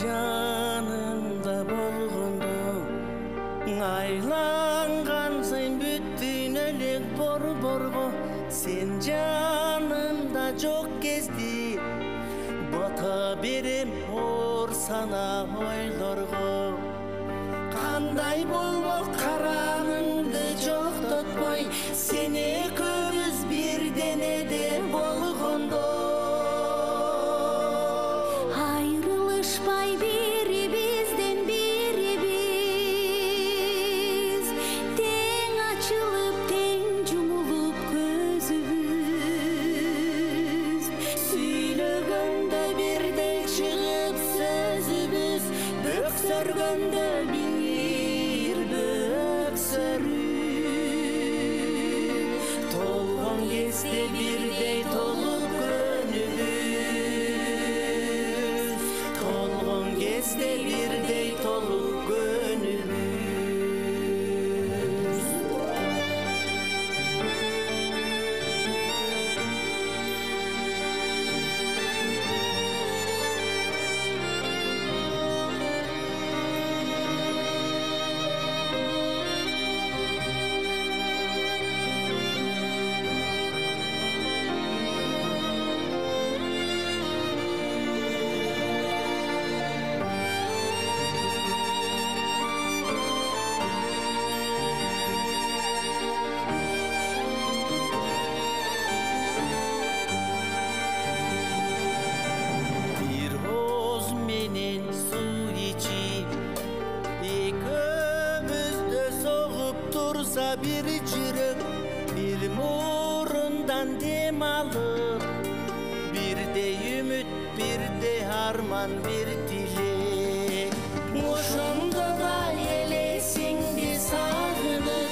жанымда болгондо айлангансың бүттүн элек борборго сен жанымда жок кезде бата берем оор сана ойлорго кандай болмок караныңды жоктотпой сен экөөбүз бир денеде болгондо айрылышпай бирибизден бирибиз тең ачылып тең жумулуп көзүбүз сүйлөгөндө бирдей чыгып сөзүбүз бөксөргөндө бир бөксөрүп толгон кезде бирдей толуп көнүбүз толгон кезде бирдей толуп көнүбүз bir жүрөк bir мурундан дем алып бирдей үмүт бирдей арман бир тилек ошондо да элесиңди сагынып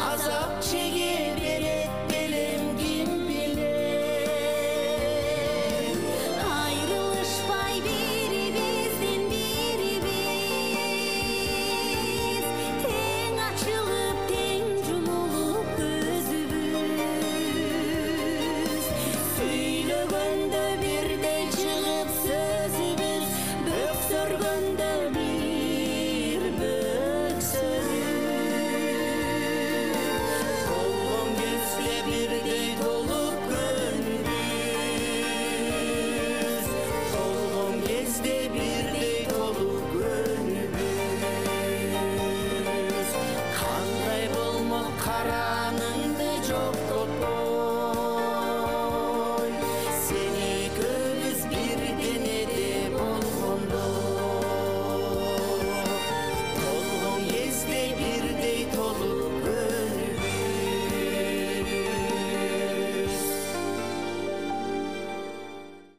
азап чеге берет белем ким билет айрылышпай бирибизден бирибиз тең ачылып тең жумулуп көзүбүз сүйлөгөндө бирдей чыгып сөзүбүз бөксөргөндө бир бөксөрүп толгон кезде бирдей толуп көнүбүз толгон кезде бирдей толуп көнүбүз кандай болмок караныңды жок